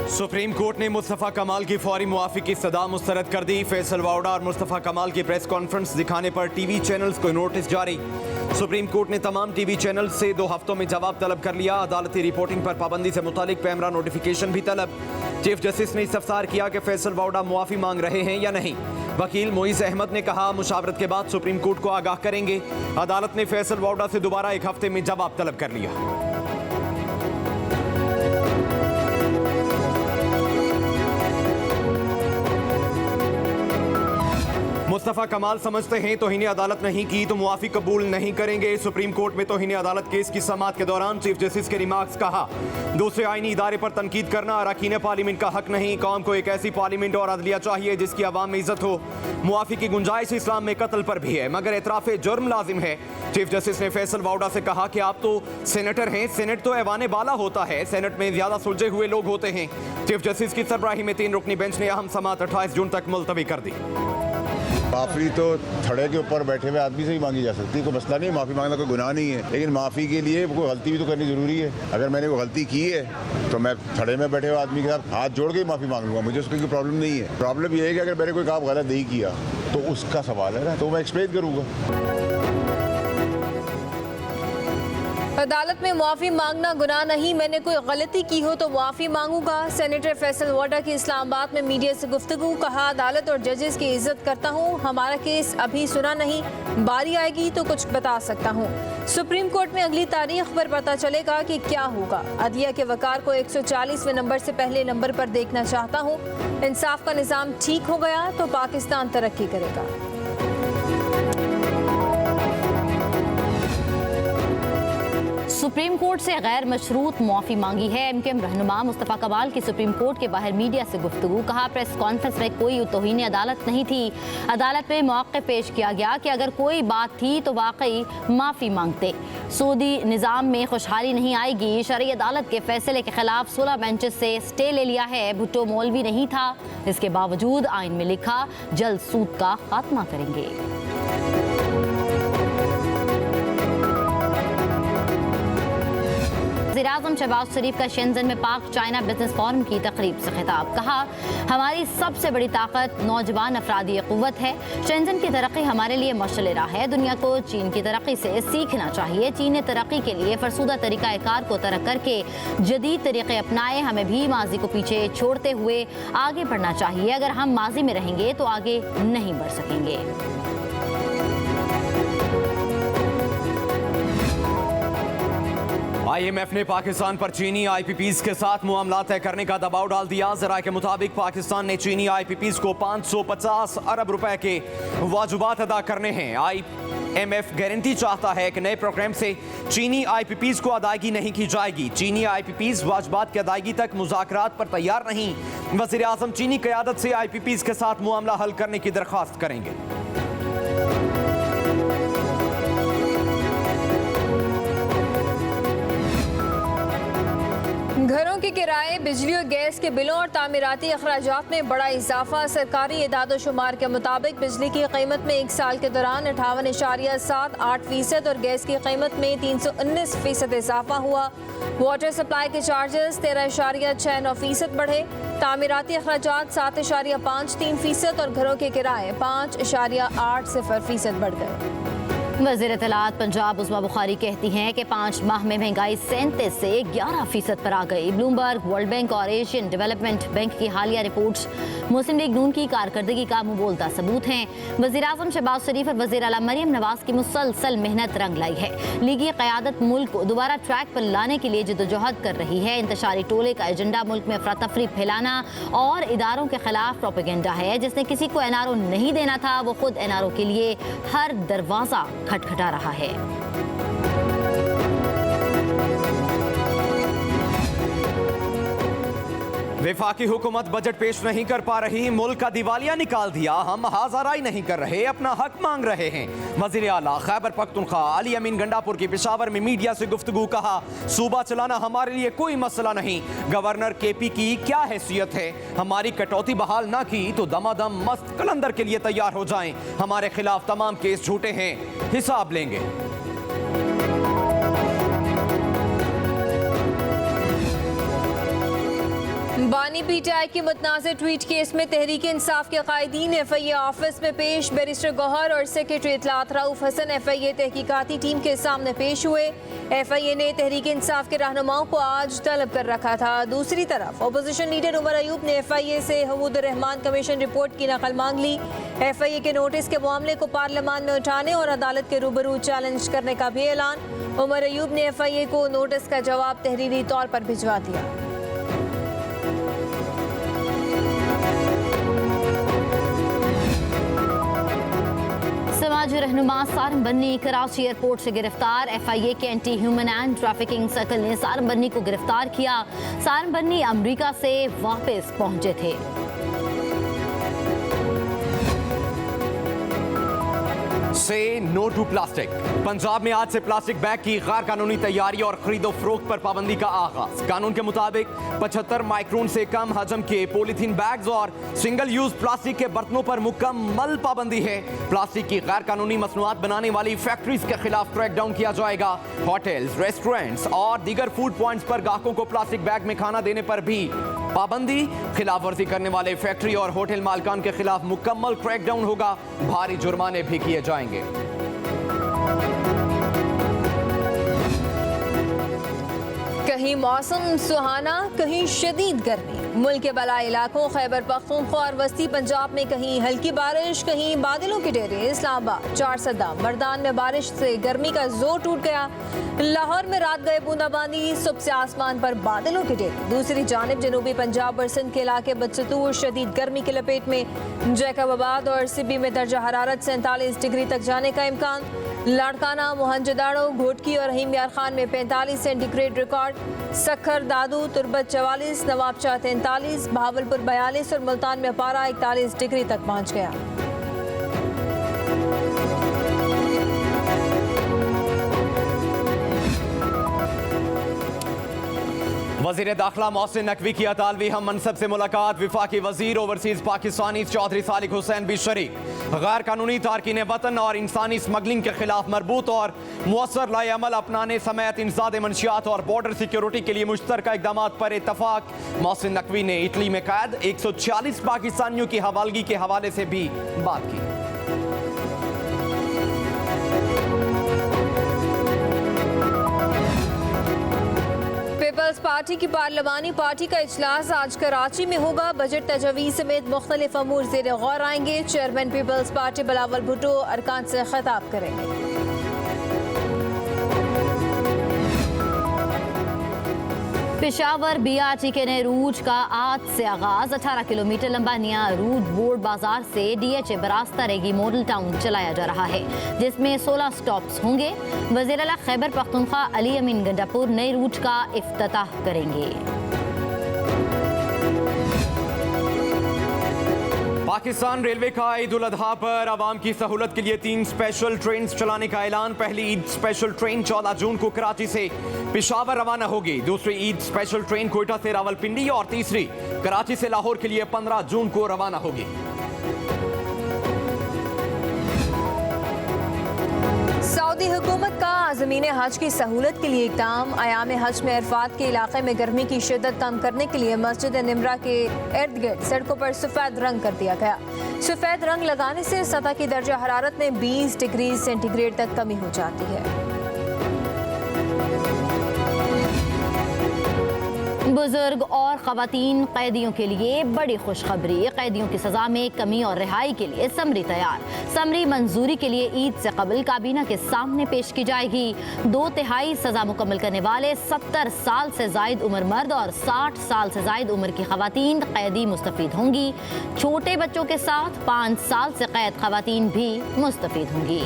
Supreme court ने मुस्तफ़ा कमाल की फौरी मुआफ़ी की सदा मुस्तरद कर दी। फैसल वाउडा और मुस्तफ़ा कमाल की प्रेस कॉन्फ्रेंस दिखाने पर टीवी चैनल्स को नोटिस जारी। सुप्रीम कोर्ट ने तमाम टीवी चैनल से 2 हफ्तों में जवाब तलब कर लिया। अदालती रिपोर्टिंग पर पाबंदी से मुतालिक पैमरा नोटिफिकेशन भी तलब। चीफ जस्टिस ने इस्तफसार किया कि फैसल वाउडा मुआफ़ी मांग रहे हैं या नहीं। वकील मोइज़ अहमद ने कहा मुशावरत के बाद सुप्रीम कोर्ट को आगाह करेंगे। अदालत ने फैसल वाउडा से दोबारा 1 हफ्ते में जवाब तलब कर लिया। मुस्तफ़ा कमाल समझते हैं तौहीन अदालत नहीं की तो मुआफ़ी कबूल नहीं करेंगे। सुप्रीम कोर्ट में तौहीन अदालत केस की समाअत के दौरान चीफ जस्टिस के रिमार्क्स। कहा दूसरे आईनी इदारे पर तनकीद करना अरकान पार्लियामेंट का हक नहीं। कौम को एक ऐसी पार्लियामेंट और अदलिया चाहिए जिसकी आवाम में इज्जत हो। मुआफ़ी की गुंजाइश इस्लाम में कत्ल पर भी है मगर एतराफ़ जुर्म लाजिम है। चीफ जस्टिस ने फैसल वाउडा से कहा कि आप तो सेनेटर हैं, सेनेट तो ऐवान बाला होता है, सेनेट में ज़्यादा सुलझे हुए लोग होते हैं। चीफ जस्टिस की सरबराही में 3 रुकनी बेंच ने अहम समाअत 28 जून तक मुलतवी कर दी। माफ़ी तो थड़े के ऊपर बैठे हुए आदमी से ही मांगी जा सकती है, कोई मसला नहीं। माफ़ी मांगना कोई गुनाह नहीं है, लेकिन माफ़ी के लिए कोई गलती भी तो करनी ज़रूरी है। अगर मैंने कोई गलती की है तो मैं थड़े में बैठे हुए आदमी के साथ हाथ जोड़ के ही माफ़ी मांग लूँगा, मुझे उसकी कोई प्रॉब्लम नहीं है। प्रॉब्लम ये है कि अगर मैंने कोई काम गलत नहीं किया तो उसका सवाल है ना, तो मैं एक्सप्लेन करूँगा। अदालत में मुआफ़ी मांगना गुनाह नहीं, मैंने कोई गलती की हो तो मुआफ़ी मांगूंगा। सेनेटर फैसल वाउडा की इस्लामाबाद में मीडिया से गुफ्तगू। कहा अदालत और जजेस की इज्जत करता हूँ, हमारा केस अभी सुना नहीं, बारी आएगी तो कुछ बता सकता हूँ। सुप्रीम कोर्ट में अगली तारीख पर पता चलेगा कि क्या होगा। अदलिया के वकार को 140वें नंबर से पहले नंबर पर देखना चाहता हूँ। इंसाफ का निज़ाम ठीक हो गया तो पाकिस्तान तरक्की करेगा। सुप्रीम कोर्ट से गैर मशरूत मुआफ़ी मांगी है। एमकेएम रहनुमा मुस्तफ़ा कमाल की सुप्रीम कोर्ट के बाहर मीडिया से गुफ्तगू। कहा प्रेस कॉन्फ्रेंस में कोई तौहीन अदालत नहीं थी। अदालत में मौक़िफ़ पेश किया गया कि अगर कोई बात थी तो वाकई माफ़ी मांगते। सऊदी निज़ाम में खुशहाली नहीं आएगी। शरई अदालत के फैसले के खिलाफ 16 बेंचेस से स्टे ले लिया है। भुट्टो मौलवी नहीं था, इसके बावजूद आइन में लिखा जल्द सूद का खात्मा करेंगे। वज़ीर-ए-आज़म शहबाज शरीफ का शेंजन में पाक चाइना बिजनेस फोरम की तकरीब से खिताब। कहा हमारी सबसे बड़ी ताकत नौजवान अफरादी क़ुव्वत है। शेंजन की तरक्की हमारे लिए मशअल राह है। दुनिया को चीन की तरक्की से सीखना चाहिए। चीन ने तरक्की के लिए फरसूदा तरीक़ाकार को तरक करके जदीद तरीक़े अपनाए। हमें भी माजी को पीछे छोड़ते हुए आगे बढ़ना चाहिए। अगर हम माजी में रहेंगे तो आगे नहीं बढ़ सकेंगे। IMF ने पाकिस्तान पर चीनी IPPs के साथ मामला तय करने का दबाव डाल दिया। ज़राए के मुताबिक पाकिस्तान ने चीनी IPPs को 550 अरब रुपए के वाजिबात अदा करने हैं। IMF गारंटी चाहता है कि नए प्रोग्राम से चीनी IPPs को अदायगी नहीं की जाएगी। चीनी IPPs वाजिबात की अदायगी तक मुज़ाकरात पर तैयार नहीं। वज़ीर-ए-आज़म चीनी क़यादत से IPPs के साथ मामला हल करने की दरख्वास्त करेंगे। घरों के किराए, बिजली और गैस के बिलों और तामीराती अखराजात में बड़ा इजाफा। सरकारी इदाद-ओ-शुमार के मुताबिक बिजली की कीमत में 1 साल के दौरान 58.78% और गैस की कीमत में 319% इजाफा हुआ। वाटर सप्लाई के चार्जेस 13.69% बढ़े। तामीराती अखराजात 7.53% और घरों के किराए 5.80% बढ़ गए। वज़ीर इत्तलात पंजाब उस्मा बुखारी कहती हैं कि 5 माह में महंगाई 37 से 11% पर आ गई। ब्लूमबर्ग, वर्ल्ड बैंक और एशियन डेवलपमेंट बैंक की हालिया रिपोर्ट्स मुस्लिम लीग नून की कारकर्दगी का मुबोलता सबूत हैं। वज़ीर-ए-आज़म शहबाज शरीफ और वज़ीर आला मरियम नवाज की मुसलसल मेहनत रंग लाई है। लीगी क़यादत मुल्क को दोबारा ट्रैक पर लाने के लिए जद्दोजहद कर रही है। इंतशारी टोले का एजेंडा मुल्क में अफरा-तफरी फैलाना और इदारों के खिलाफ प्रोपेगेंडा है। जिसने किसी को NRO नहीं देना था वो खुद NRO के लिए हर दरवाज़ा खटखटा रहा है। वफाकी हुकूमत बजट पेश नहीं कर पा रही, मुल्क का दिवालिया निकाल दिया। हम हाज़राई नहीं कर रहे, अपना हक मांग रहे हैं। वज़ीर आला खैबर पख्तूनख्वा अली अमीन गंडापुर की पेशावर में मीडिया से गुफ्तगू। कहा सूबा चलाना हमारे लिए कोई मसला नहीं। गवर्नर KP की क्या हैसियत है? हमारी कटौती बहाल ना की तो दमादम मस्त कलंदर के लिए तैयार हो जाएं। हमारे खिलाफ तमाम केस झूठे हैं, हिसाब लेंगे। बानी पीटीआई के मुतनाज़िर ट्वीट केस में तहरीक इंसाफ के कायदीन FIA ऑफिस में पेश। बैरिस्टर गौहर और सेक्रेटरी इत्तलात रऊफ हसन FIA तहकीकाती टीम के सामने पेश हुए। FIA ने तहरीक इंसाफ के रहनुमाओं को आज तलब कर रखा था। दूसरी तरफ अपोजिशन लीडर उमर अयूब ने FIA से हबूद रहमान कमीशन रिपोर्ट की नकल मांग ली। FIA के नोटिस के मामले को पार्लियामान में उठाने और अदालत के रूबरू चैलेंज करने का भी ऐलान। उमर अयूब ने FIA को नोटिस का जवाब तहरीरी तौर पर भिजवा दिया। समाजी रहनुमा सारम बन्नी कराची एयरपोर्ट से गिरफ्तार। FIA के anti human and trafficking circle ने सारम बन्नी को गिरफ्तार किया। सारम बन्नी अमेरिका से वापस पहुंचे थे। से नो टू प्लास्टिक। पंजाब में आज से प्लास्टिक बैग की गैर कानूनी तैयारी और खरीदो फरोख्त पर पाबंदी का आगाज। कानून के मुताबिक 75 माइक्रोन से कम हजम के पॉलीथीन बैग्स और सिंगल यूज प्लास्टिक के बर्तनों पर मुकम्मल पाबंदी है। प्लास्टिक की गैर कानूनी मसनूआत बनाने वाली फैक्ट्रीज के खिलाफ क्रैकडाउन किया जाएगा। होटल्स, रेस्टोरेंट्स और दीगर फूड पॉइंट्स पर ग्राहकों को प्लास्टिक बैग में खाना देने पर भी पाबंदी। खिलाफ वर्जी करने वाले फैक्ट्री और होटल मालिकान के खिलाफ मुकम्मल क्रैकडाउन होगा। भारी जुर्माने भी किए जाएंगे। कहीं मौसम सुहाना, कहीं शदीद गर्मी। मुल्क के बला इलाकों खैबर पख्तूनख्वा और वस्ती पंजाब में कहीं हल्की बारिश, कहीं बादलों के डेरे। इस्लामाबाद, चारसदा, मर्दान में बारिश से गर्मी का जोर टूट गया। लाहौर में रात गए बूंदाबांदी, सुबह से आसमान पर बादलों के डेरे। दूसरी जानिब जनूबी पंजाब और सिंध के इलाके बदस्तूर शदीद गर्मी की लपेट में। जैकबाबाद और सिब्बी में दर्जा हरारत 47 डिग्री तक जाने का इम्कान। लाड़काना, मोहनजोदाड़ो, घोटकी और रहीम यार खान में 45 सेंटीग्रेड रिकॉर्ड। सखर, दादू, तुरबत 44, नवाबशाह 43, भावलपुर 42 और मुल्तान में पारा 41 डिग्री तक पहुंच गया। वज़ीर दाखिला मोहसिन नकवी की अतालवी हम मनसब से मुलाकात। वफाकी वज़ीर ओवरसीज पाकिस्तानी चौधरी सालिक हुसैन भी शरीक। गैर कानूनी तारकीन वतन और इंसानी स्मगलिंग के खिलाफ मरबूत और मुअस्सर लाए अमल अपनाने समेत इंसदाद मंशियात और बॉर्डर सिक्योरिटी के लिए मुश्तरका इक़दाम पर इत्तफाक। मोहसिन नकवी ने इटली में कैद 140 पाकिस्तानियों की हवालगी के हवाले से भी बात की। पीपल्स पार्टी की पार्लिमानी पार्टी का इजलास आज कराची में होगा। बजट तजवीज़ समेत मुख्तलिफ अमूर ज़ेर गौर आएंगे। चेयरमैन पीपल्स पार्टी बिलावल भुट्टो अरकान से खिताब करेंगे। पेशावर BRT के नए रूट का आज से आगाज। 18 किलोमीटर लंबा नया रूट बोर्ड बाजार से DHA बरास्ता रेगी मॉडल टाउन चलाया जा रहा है, जिसमें 16 स्टॉप्स होंगे। वज़ीर आला खैबर पख्तूनख्वा अली अमीन गंडापुर नए रूट का इफ्तिताह करेंगे। पाकिस्तान रेलवे का ईद उल अजहा पर आवाम की सहूलत के लिए 3 स्पेशल ट्रेन चलाने का ऐलान। पहली ईद स्पेशल ट्रेन 14 जून को कराची से पेशावर रवाना होगी। दूसरी ईद स्पेशल ट्रेन कोयटा से रावलपिंडी और तीसरी कराची से लाहौर के लिए 15 जून को रवाना होगी। सऊदी हुकूमत का आज़मीन हज की सहूलत के लिए इक़दाम। अयाम हज में अरफात के इलाके में गर्मी की शिद्दत कम करने के लिए मस्जिद निमरा के इर्द गिर्द सड़कों पर सफ़ेद रंग कर दिया गया। सफ़ेद रंग लगाने से सतह की दर्जा हरारत में 20 डिग्री सेंटीग्रेड तक कमी हो जाती है। बुजुर्ग और खवातीन कैदियों के लिए बड़ी खुशखबरी। कैदियों की सजा में कमी और रिहाई के लिए समरी तैयार। समरी मंजूरी के लिए ईद से कबल काबीना के सामने पेश की जाएगी। 2/3 सजा मुकम्मल करने वाले 70 साल से जायद उम्र मर्द और 60 साल से जायद उम्र की खवातीन कैदी मुस्तफीद होंगी। छोटे बच्चों के साथ 5 साल से कैद खवातीन भी मुस्तफीद होंगी।